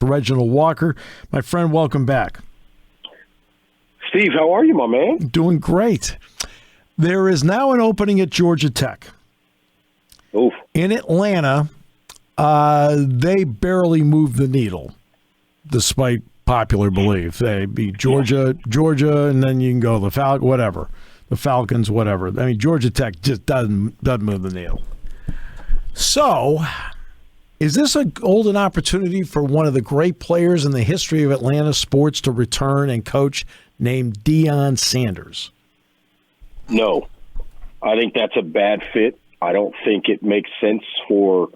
Reginald Walker. My friend, welcome back. Steve, how are you, my man? Doing great. There is now an opening at Georgia Tech. Oof. In Atlanta, they barely move the needle, despite popular belief. They be Georgia, and then you can go the Falcons, whatever. I mean, Georgia Tech just doesn't move the needle. So, is this a golden opportunity for one of the great players in the history of Atlanta sports to return and coach, named Deion Sanders? No. I think that's a bad fit. I don't think it makes sense for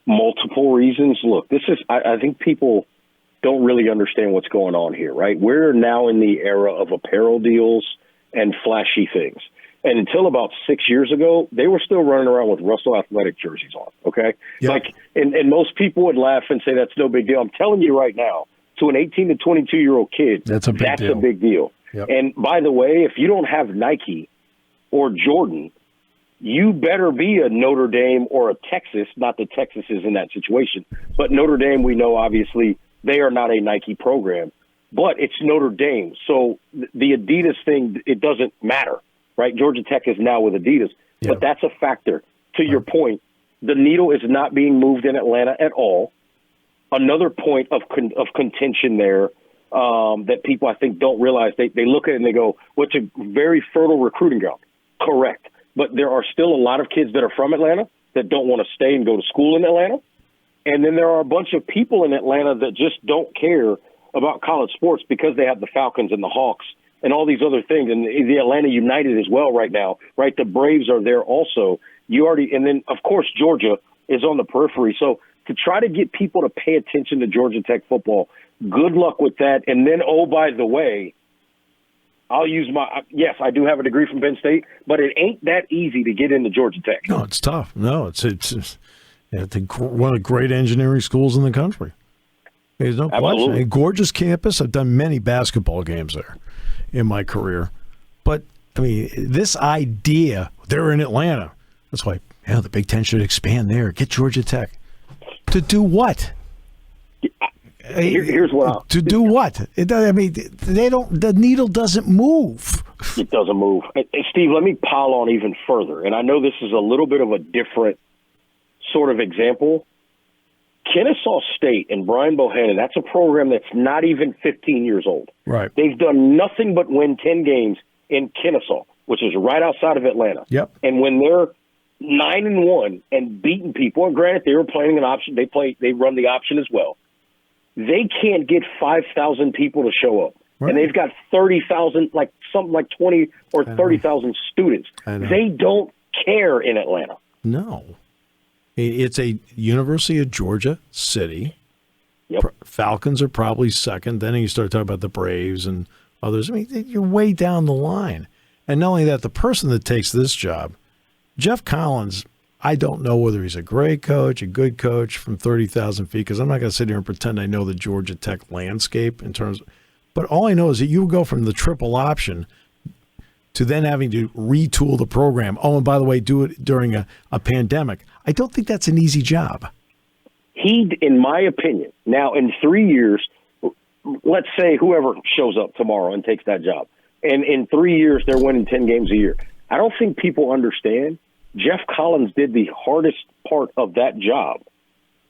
multiple reasons. Look, I think people don't really understand what's going on here, right? We're now in the era of apparel deals and flashy things. And until about 6 years ago, they were still running around with Russell Athletic jerseys on, okay? Yep. And most people would laugh and say that's no big deal. I'm telling you right now, to an 18 to 22-year-old kid, that's a big deal. Yep. And by the way, if you don't have Nike or Jordan, you better be a Notre Dame or a Texas. Not that Texas is in that situation, but Notre Dame, we know, obviously, they are not a Nike program. But it's Notre Dame. So the Adidas thing, it doesn't matter. Right, Georgia Tech is now with Adidas, but that's a factor. To your point, the needle is not being moved in Atlanta at all. Another point of contention there that people, I think, don't realize. They look at it and they go, well, it's a very fertile recruiting ground. Correct. But there are still a lot of kids that are from Atlanta that don't want to stay and go to school in Atlanta. And then there are a bunch of people in Atlanta that just don't care about college sports because they have the Falcons and the Hawks and all these other things, and the Atlanta United as well right now, right? The Braves are there also. And then, of course, Georgia is on the periphery. So to try to get people to pay attention to Georgia Tech football, good luck with that. And then, oh, by the way, yes, I do have a degree from Penn State, but it ain't that easy to get into Georgia Tech. No, it's tough. No, it's one of the great engineering schools in the country. There's no question. A gorgeous campus. I've done many basketball games there in my career. But, I mean, this idea, they're in Atlanta. That's why, the Big Ten should expand there. Get Georgia Tech. To do what? Here's what. To do what? The needle doesn't move. It doesn't move. And Steve, let me pile on even further. And I know this is a little bit of a different sort of example. Kennesaw State and Brian Bohannon, that's a program that's not even 15 years old. Right. They've done nothing but win 10 games in Kennesaw, which is right outside of Atlanta. Yep. And when they're 9-1 and beating people, and granted they were playing an option, they run the option as well. They can't get 5,000 people to show up. Right. And they've got 30,000, like something like 20 or 30,000 students. They don't care in Atlanta. No. It's a University of Georgia city. Yep. Falcons are probably second. Then you start talking about the Braves and others. I mean, you're way down the line. And not only that, the person that takes this job, Jeff Collins, I don't know whether he's a great coach, a good coach from 30,000 feet, because I'm not going to sit here and pretend I know the Georgia Tech landscape in terms. But all I know is that you go from the triple option to then having to retool the program. Oh, and by the way, do it during a pandemic. I don't think that's an easy job. He, in my opinion, now in 3 years, let's say whoever shows up tomorrow and takes that job, and in 3 years they're winning 10 games a year. I don't think people understand Jeff Collins did the hardest part of that job,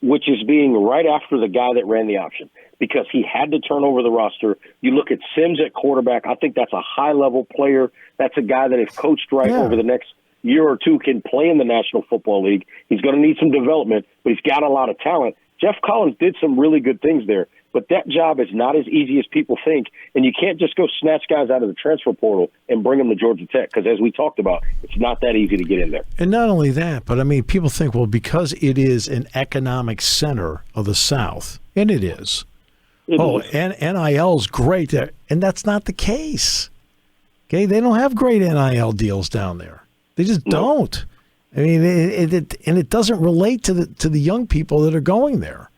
which is being right after the guy that ran the option, because he had to turn over the roster. You look at Sims at quarterback. I think that's a high-level player. That's a guy that, if coached right over the next year or two, can play in the National Football League. He's going to need some development, but he's got a lot of talent. Jeff Collins did some really good things there, but that job is not as easy as people think, and you can't just go snatch guys out of the transfer portal and bring them to Georgia Tech, because as we talked about, it's not that easy to get in there. And not only that, but I mean, people think, well, because it is an economic center of the South, and it is. And NIL is great there, and that's not the case. Okay, they don't have great NIL deals down there. They just don't. I mean, it doesn't relate to the young people that are going there.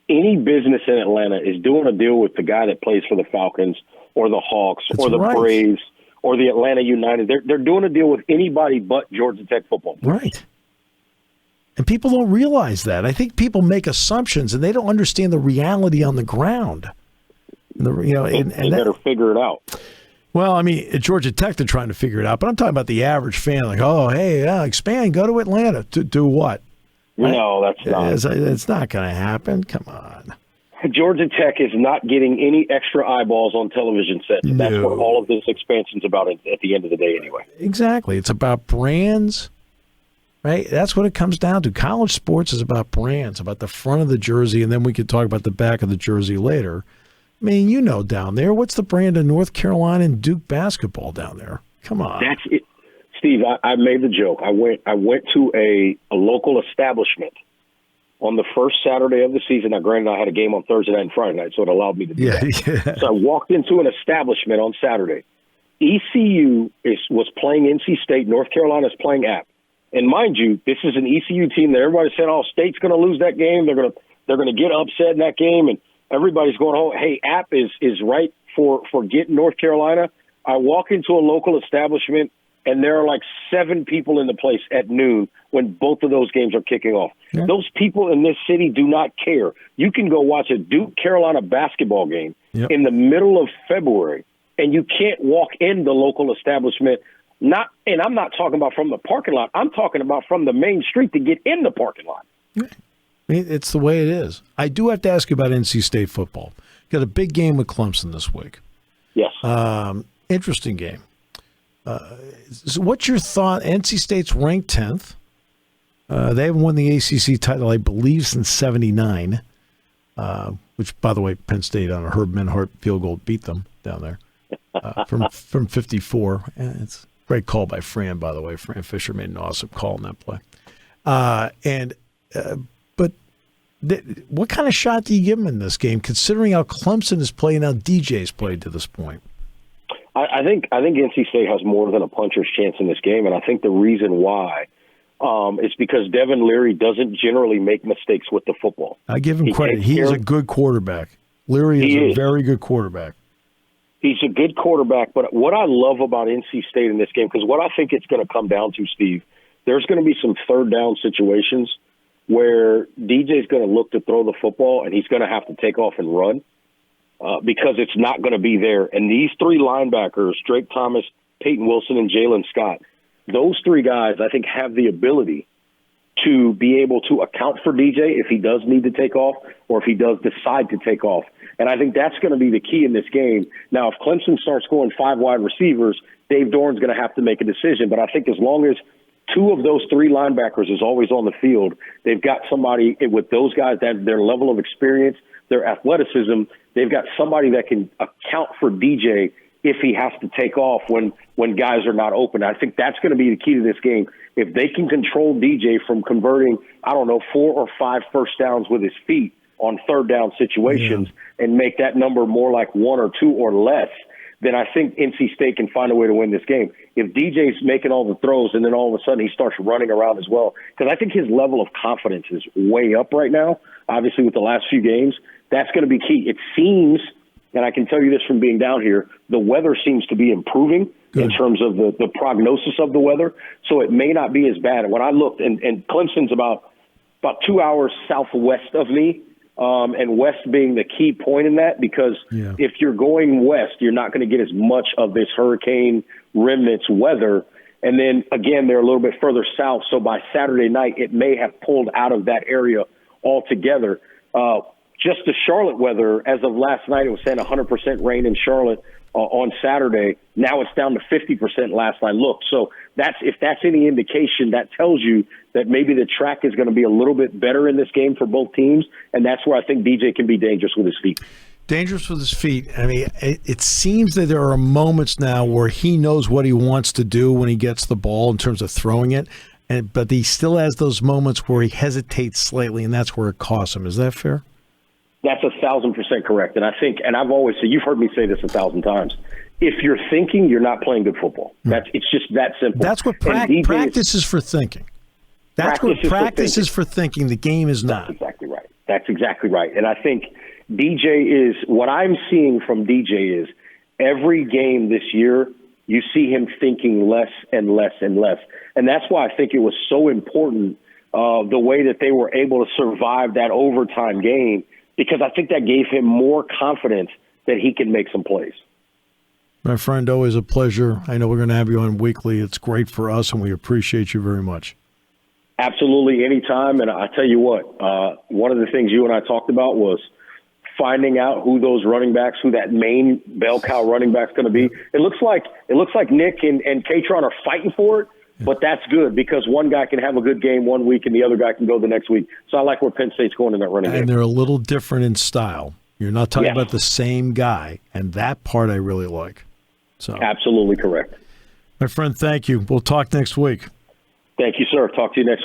Any business in Atlanta is doing a deal with the guy that plays for the Falcons or the Hawks or the Braves or the Atlanta United. They're doing a deal with anybody but Georgia Tech football. Right. And people don't realize that. I think people make assumptions, and they don't understand the reality on the ground. They better figure it out. Well, I mean, at Georgia Tech, they're trying to figure it out. But I'm talking about the average fan, like, oh, hey, expand, go to Atlanta. To do what? No, that's not. It's not going to happen. Come on. Georgia Tech is not getting any extra eyeballs on television sets. No. That's what all of this expansion's about at the end of the day anyway. Exactly. It's about brands, right? That's what it comes down to. College sports is about brands, about the front of the jersey, and then we could talk about the back of the jersey later. I mean, you know down there, what's the brand of North Carolina and Duke basketball down there? Come on. That's it. Steve, I made the joke. I went to a local establishment on the first Saturday of the season. Now, granted, I had a game on Thursday night and Friday night, so it allowed me to do that. Yeah. So I walked into an establishment on Saturday. ECU was playing NC State. North Carolina's playing App. And mind you, this is an ECU team that everybody said, oh, State's going to lose that game. They're going to get upset in that game. And everybody's going, oh, hey, App is right for getting North Carolina. I walk into a local establishment, and there are like 7 people in the place at noon when both of those games are kicking off. Yeah. Those people in this city do not care. You can go watch a Duke-Carolina basketball game in the middle of February, and you can't walk in the local establishment. And I'm not talking about from the parking lot. I'm talking about from the main street to get in the parking lot. I mean, it's the way it is. I do have to ask you about NC State football. Got a big game with Clemson this week. Yes. Interesting game. So what's your thought? NC State's ranked 10th. They haven't won the ACC title, I believe, since '79, which, by the way, Penn State on a Herb Menhart field goal beat them down there from 54. It's a great call by Fran, by the way. Fran Fisher made an awesome call in that play. But what kind of shot do you give them in this game, considering how Clemson is playing, how DJ's played to this point? I think NC State has more than a puncher's chance in this game, and I think the reason why is because Devin Leary doesn't generally make mistakes with the football. I give him credit. He is a good quarterback. Leary is a very good quarterback. He's a good quarterback, but what I love about NC State in this game, because what I think it's going to come down to, Steve, there's going to be some third down situations where DJ's going to look to throw the football, and he's going to have to take off and run. Because it's not going to be there. And these 3 linebackers, Drake Thomas, Peyton Wilson, and Jalen Scott, those 3 guys, I think, have the ability to be able to account for DJ if he does need to take off or if he does decide to take off. And I think that's going to be the key in this game. Now, if Clemson starts going 5 wide receivers, Dave Doran's going to have to make a decision. But I think as long as 2 of those 3 linebackers is always on the field, they've got somebody with those guys, that their level of experience, their athleticism, they've got somebody that can account for DJ if he has to take off when guys are not open. I think that's going to be the key to this game. If they can control DJ from converting, 4 or 5 first downs with his feet on third down situations and make that number more like 1 or 2 or less, then I think NC State can find a way to win this game. If DJ's making all the throws and then all of a sudden he starts running around as well, because I think his level of confidence is way up right now, obviously with the last few games, that's going to be key. It seems, and I can tell you this from being down here, the weather seems to be improving in terms of the prognosis of the weather, so it may not be as bad. And when I looked, and Clemson's about 2 hours southwest of me, and west being the key point in that, because if you're going west, you're not going to get as much of this hurricane remnants weather. And then, again, they're a little bit further south, so by Saturday night, it may have pulled out of that area altogether. Just the Charlotte weather, as of last night, it was saying 100% rain in Charlotte on Saturday. Now it's down to 50% last I looked. So if that's any indication, that tells you that maybe the track is going to be a little bit better in this game for both teams, and that's where I think DJ can be dangerous with his feet. Dangerous with his feet. I mean, it seems that there are moments now where he knows what he wants to do when he gets the ball in terms of throwing it, but he still has those moments where he hesitates slightly, and that's where it costs him. Is that fair? That's 1,000% correct. And I think, and I've always said, you've heard me say this 1,000 times, if you're thinking, you're not playing good football. It's just that simple. That's what practice is for thinking. That's what practice is for thinking. The game is not. That's exactly right. And I think DJ is, what I'm seeing from DJ is every game this year, you see him thinking less and less and less. And that's why I think it was so important the way that they were able to survive that overtime game, because I think that gave him more confidence that he can make some plays. My friend, always a pleasure. I know we're going to have you on weekly. It's great for us, and we appreciate you very much. Absolutely, anytime. And I tell you what, one of the things you and I talked about was finding out who those running backs, who that main bell cow running back's going to be. It looks like Nick and Kaytron are fighting for it, but that's good because one guy can have a good game one week and the other guy can go the next week. So I like where Penn State's going in that running game. And they're a little different in style. You're not talking about the same guy, and that part I really like. So absolutely correct. My friend, thank you. We'll talk next week. Thank you, sir. Talk to you next week.